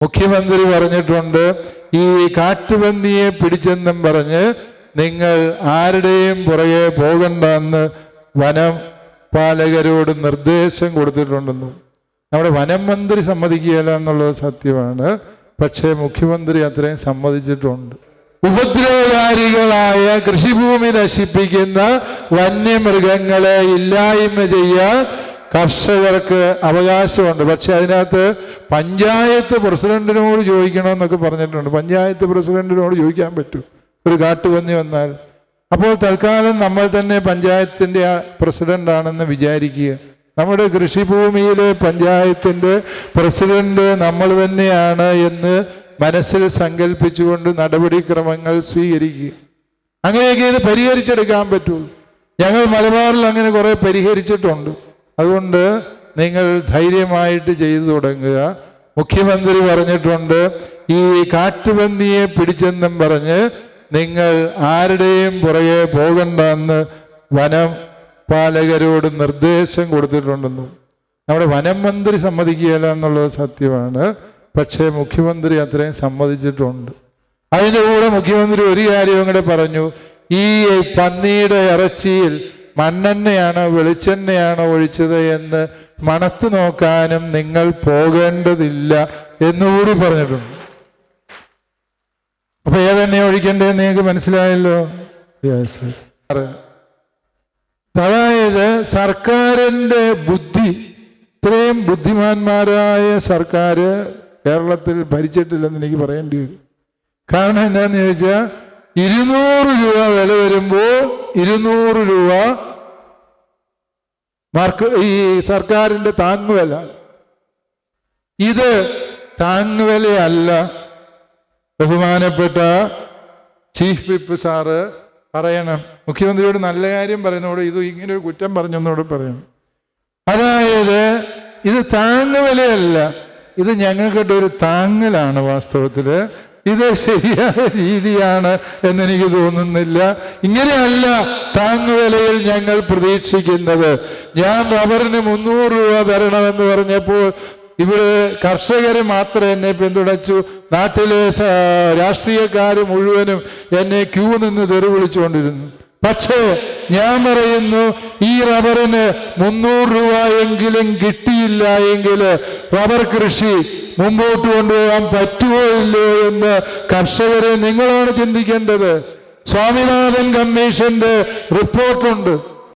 മുഖ്യമന്ത്രി പറഞ്ഞിട്ടുണ്ട്, ഈ കാട്ടുപന്നിയെ പിടിച്ചെന്നും പറഞ്ഞ് നിങ്ങൾ ആരുടെയും പുറകെ പോകണ്ടെന്ന് വനം പാലകരോട് നിർദ്ദേശം കൊടുത്തിട്ടുണ്ടെന്നും. നമ്മുടെ വനം മന്ത്രി സമ്മതിക്കുകയില്ല എന്നുള്ളത് സത്യമാണ്. പക്ഷേ മുഖ്യമന്ത്രി അത്രയും സമ്മതിച്ചിട്ടുണ്ട്. ഉപദ്രവകാരികളായ കൃഷിഭൂമി നശിപ്പിക്കുന്ന വന്യമൃഗങ്ങളെ ഇല്ലായ്മ ചെയ്യാൻ കർഷകർക്ക് അവകാശമുണ്ട്. പക്ഷെ അതിനകത്ത് പഞ്ചായത്ത് പ്രസിഡന്റിനോട് ചോദിക്കണമെന്നൊക്കെ പറഞ്ഞിട്ടുണ്ട്. പഞ്ചായത്ത് പ്രസിഡന്റിനോട് ചോദിക്കാൻ പറ്റൂ ഒരു കാട്ടുപന്നി വന്നാൽ. അപ്പോൾ തൽക്കാലം നമ്മൾ തന്നെ പഞ്ചായത്തിൻ്റെ പ്രസിഡന്റാണെന്ന് വിചാരിക്കുക. നമ്മുടെ കൃഷിഭൂമിയിലെ പഞ്ചായത്തിൻ്റെ പ്രസിഡന്റ് നമ്മൾ തന്നെയാണ് എന്ന് മനസ്സിൽ സങ്കല്പിച്ചുകൊണ്ട് നടപടിക്രമങ്ങൾ സ്വീകരിക്കുക. അങ്ങനെയൊക്കെ ഇത് പരിഹരിച്ചെടുക്കാൻ പറ്റുള്ളൂ. ഞങ്ങൾ മലബാറിൽ അങ്ങനെ കുറേ പരിഹരിച്ചിട്ടുണ്ട്. അതുകൊണ്ട് നിങ്ങൾ ധൈര്യമായിട്ട് ചെയ്തു തുടങ്ങുക. മുഖ്യമന്ത്രി പറഞ്ഞിട്ടുണ്ട്, ഈ കാട്ടുപന്നിയെ പിടിച്ചെന്നും പറഞ്ഞ് നിങ്ങൾ ആരുടെയും പുറകെ പോകണ്ടെന്ന് വനം പാലകരോട് നിർദ്ദേശം കൊടുത്തിട്ടുണ്ടെന്നും. നമ്മുടെ വനം മന്ത്രി സമ്മതിക്കുകയില്ല എന്നുള്ളത് സത്യമാണ്. പക്ഷേ മുഖ്യമന്ത്രി അത്രയും സമ്മതിച്ചിട്ടുണ്ട്. അതിൻ്റെ കൂടെ മുഖ്യമന്ത്രി ഒരു കാര്യവും കൂടെ പറഞ്ഞു, ഈ പന്നിയുടെ ഇറച്ചിയിൽ മണ്ണെണ്ണയാണോ വെളിച്ചെണ്ണയാണോ ഒഴിച്ചത് എന്ന് മണത്ത് നോക്കാനും നിങ്ങൾ പോകേണ്ടതില്ല എന്നുകൂടി പറഞ്ഞിട്ടുണ്ട്. അപ്പൊ ഏതെണ്ണ ഒഴിക്കേണ്ടതെന്ന് നിങ്ങൾക്ക് മനസ്സിലായല്ലോ. അതായത് സർക്കാരിൻ്റെ ബുദ്ധി, ഇത്രയും ബുദ്ധിമാന്മാരായ സർക്കാർ കേരളത്തിൽ ഭരിച്ചിട്ടില്ലെന്ന് എനിക്ക് പറയേണ്ടി വരും. കാരണം എന്താണെന്ന് ചോദിച്ചാൽ 200 രൂപ വില വരുമ്പോൾ 200 രൂപ ഈ സർക്കാരിൻ്റെ താങ്ങുവില. ഇത് താങ്ങുവിലയല്ല. ബഹുമാനപ്പെട്ട ചീഫ് വിപ്പ് സാറ് പറയണം, മുഖ്യമന്ത്രിയോട് നല്ല കാര്യം പറയുന്നതോട് ഇത് ഇങ്ങനെ ഒരു കുറ്റം പറഞ്ഞെന്നോട് പറയണം. അതായത് ഇത് താങ്ങുവിലയല്ല, ഇത് ഞങ്ങൾക്കൊരു താങ്ങലാണ്. വാസ്തവത്തിൽ ഇത് ശരിയായ രീതിയാണ് എന്നെനിക്ക് തോന്നുന്നില്ല. ഇങ്ങനെയല്ല താങ്ങുവിലയിൽ ഞങ്ങൾ പ്രതീക്ഷിക്കുന്നത്. ഞാൻ റബ്ബറിന് 300 രൂപ തരണമെന്ന് പറഞ്ഞപ്പോൾ ഇവിടെ കർഷകർ മാത്രം എന്നെ പിന്തുണച്ചു. നാട്ടിലെ രാഷ്ട്രീയക്കാർ മുഴുവനും എന്നെ ക്യൂ നിന്ന് തെറി വിളിച്ചുകൊണ്ടിരുന്നു. പക്ഷേ ഞാൻ പറയുന്നു, ഈ റബ്ബറിന് 300 രൂപ എങ്കിലും കിട്ടിയില്ല എങ്കിൽ റബ്ബർ കൃഷി മുമ്പോട്ട് കൊണ്ടുപോകാൻ പറ്റുമോ ഇല്ലയോ എന്ന് കർഷകരെ നിങ്ങളാണ് ചിന്തിക്കേണ്ടത്. സ്വാമിനാഥൻ കമ്മീഷന്റെ റിപ്പോർട്ടുണ്ട്.